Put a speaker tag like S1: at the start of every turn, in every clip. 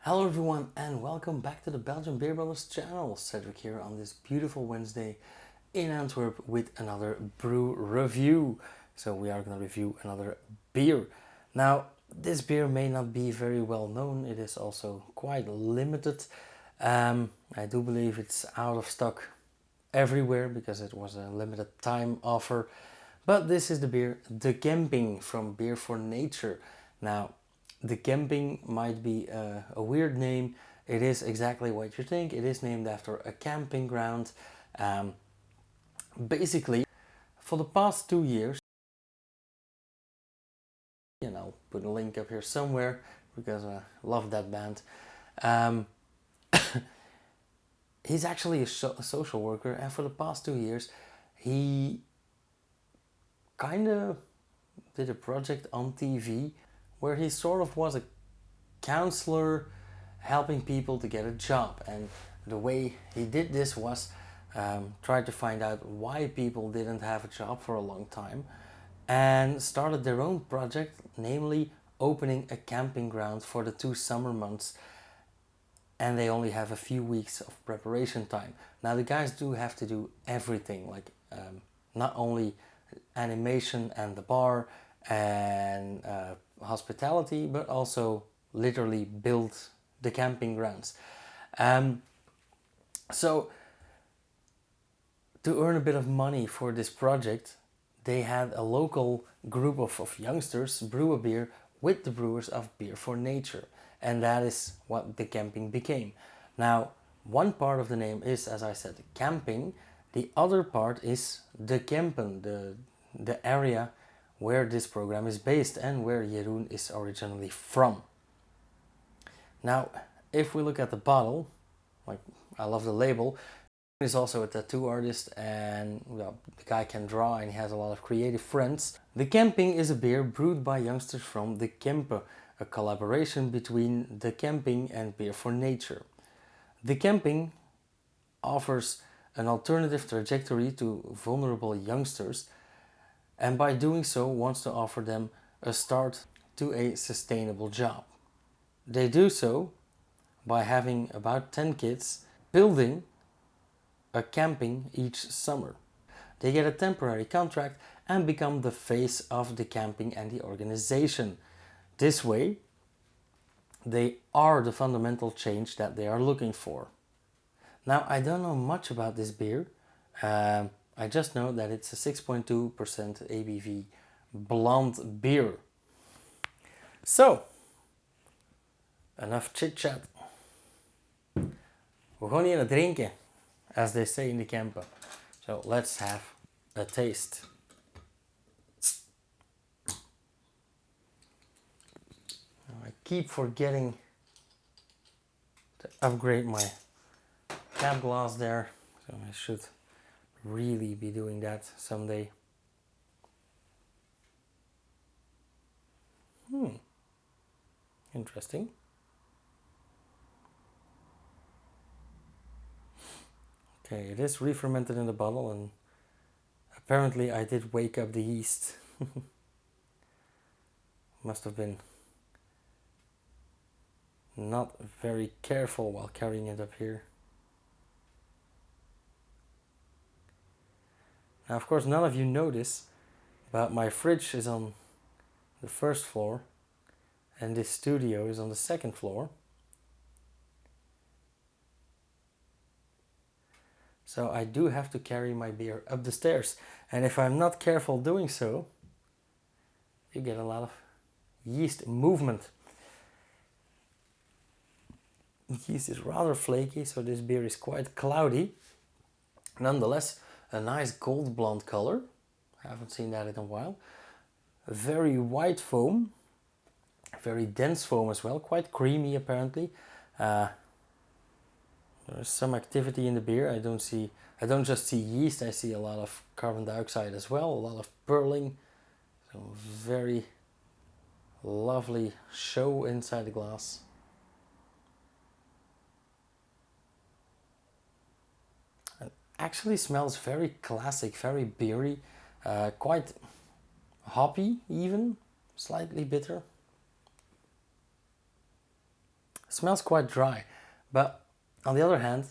S1: Hello everyone and welcome back to the Belgian Beer Brothers channel. Cedric here on this beautiful Wednesday in Antwerp with another brew review. So we are going to review another beer. Now this beer may not be very well known, it is also quite limited. I do believe it's out of stock everywhere because it was a limited time offer. But this is the beer, the Kemping from Beer for Nature. Now the Kemping might be a weird name. It is exactly what you think. It is named after a camping ground. Basically, for the past 2 years, and I'll put a link up here somewhere because I love that band. Um, he's actually a social worker, and for the past 2 years, he kind of did a project on TV where he sort of was a counselor helping people to get a job. And the way he did this was try to find out why people didn't have a job for a long time and started their own project, namely opening a camping ground for the 2 summer months. And they only have a few weeks of preparation time. Now the guys do have to do everything, like not only animation and the bar and hospitality, but also literally build the camping grounds. So to earn a bit of money for this project, they had a local group of youngsters brew a beer with the brewers of Beer for Nature. And that is what the Kemping became. Now, one part of the name is, as I said, camping. The other part is the Kempen, the area where this program is based and where Jeroen is originally from. Now, if we look at the bottle, like I love the label, he's also a tattoo artist and well, the guy can draw and he has a lot of creative friends. The Kemping is a beer brewed by youngsters from the Kempen, a collaboration between the Kemping and Beer for Nature. The Kemping offers an alternative trajectory to vulnerable youngsters and by doing so wants to offer them a start to a sustainable job. They do so by having about 10 kids building a camping each summer. They get a temporary contract and become the face of the camping and the organization. This way, they are the fundamental change that they are looking for. Now, I don't know much about this beer. I just know that it's a 6.2% ABV blonde beer. So, enough chit chat. We gaan hier drinken, as they say in the camper. So let's have a taste. I keep forgetting to upgrade my cap glass there, so I should really be doing that someday. Interesting. Okay, it is re-fermented in the bottle and apparently I did wake up the yeast. Must have been not very careful while carrying it up here. Now, of course, none of you know this, but my fridge is on the first floor and this studio is on the second floor. So I do have to carry my beer up the stairs. And if I'm not careful doing so, you get a lot of yeast movement. Yeast is rather flaky, so this beer is quite cloudy. Nonetheless, a nice gold blonde color. I haven't seen that in a while. A very white foam. Very dense foam as well. Quite creamy apparently. There's some activity in the beer. I don't just see yeast, I see a lot of carbon dioxide as well, a lot of purling. So very lovely show inside the glass. It actually smells very classic, very beery, quite hoppy even, slightly bitter. smells quite dry. But on the other hand,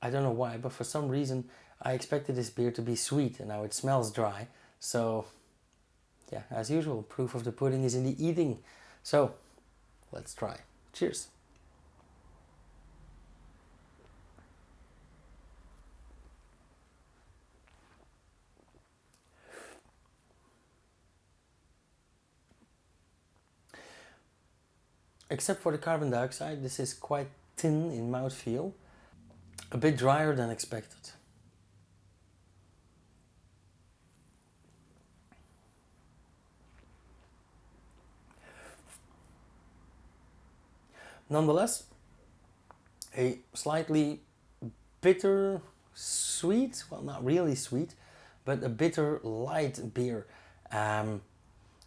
S1: I don't know why, but for some reason I expected this beer to be sweet and now it smells dry. So yeah, as usual, proof of the pudding is in the eating. So let's try. Cheers. Except for the carbon dioxide, this is quite thin in mouthfeel. A bit drier than expected. Nonetheless, a slightly bitter sweet, well, not really sweet, but a bitter light beer.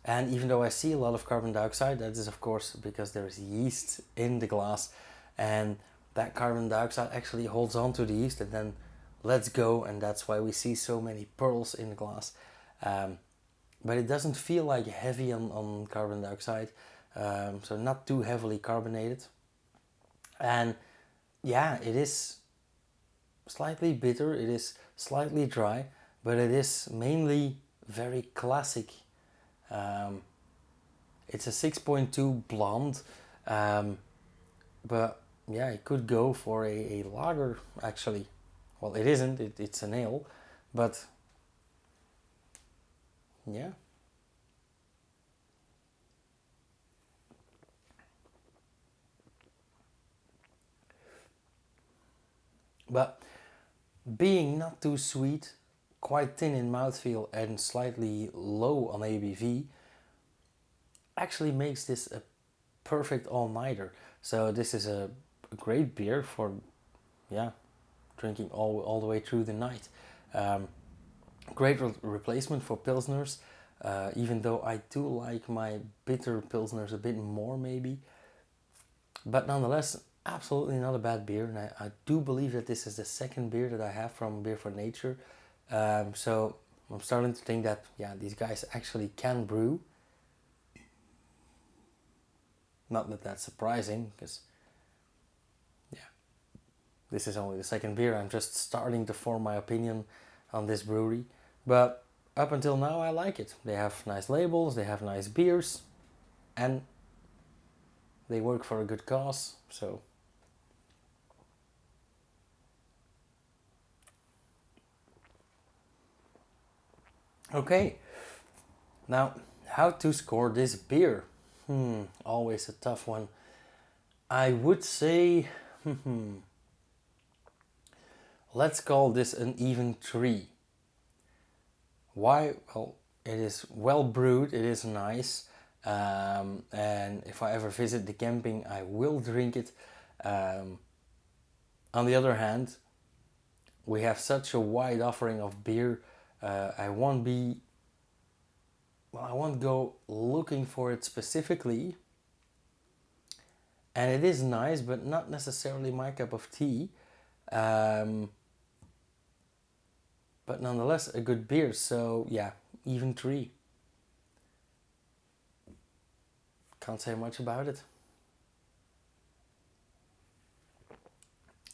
S1: And even though I see a lot of carbon dioxide, that is of course because there is yeast in the glass, and that carbon dioxide actually holds on to the yeast and then lets go, and that's why we see so many pearls in the glass. But it doesn't feel like heavy on carbon dioxide, so not too heavily carbonated. And yeah, it is slightly bitter, it is slightly dry, but it is mainly very classic. It's a 6.2 blonde, but yeah, it could go for a lager actually. Well, it isn't, it's an ale, but yeah. But being not too sweet, quite thin in mouthfeel and slightly low on ABV actually makes this a perfect all-nighter. So this is a great beer for, yeah, drinking all the way through the night. Great replacement for Pilsners, even though I do like my bitter Pilsners a bit more maybe. But nonetheless, absolutely not a bad beer. And I do believe that this is the second beer that I have from Beer for Nature. So I'm starting to think that, yeah, these guys actually can brew. Not that that's surprising, because, yeah, this is only the second beer. I'm just starting to form my opinion on this brewery. But up until now, I like it. They have nice labels, they have nice beers, and they work for a good cause, so. Okay, now how to score this beer? Always a tough one. I would say, let's call this an even 3. Why? Well, it is well brewed, it is nice, and if I ever visit the Kemping, I will drink it. On the other hand, we have such a wide offering of beer. I won't go looking for it specifically. And it is nice, but not necessarily my cup of tea. But nonetheless, a good beer. So yeah, even 3. Can't say much about it.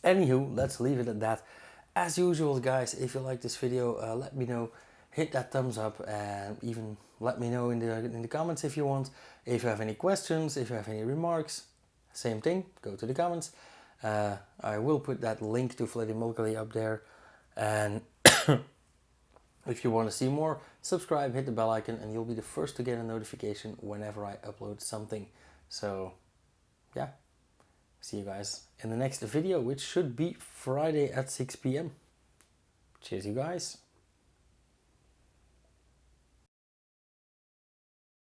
S1: Anywho, let's leave it at that. As usual, guys, if you like this video, let me know. Hit that thumbs up, and even let me know in the comments if you want. If you have any questions, if you have any remarks, same thing, go to the comments. I will put that link to Vladimir Mulkali up there. And if you want to see more, subscribe, hit the bell icon, and you'll be the first to get a notification whenever I upload something. So, yeah. See you guys in the next video, which should be Friday at 6 p.m. Cheers, you guys.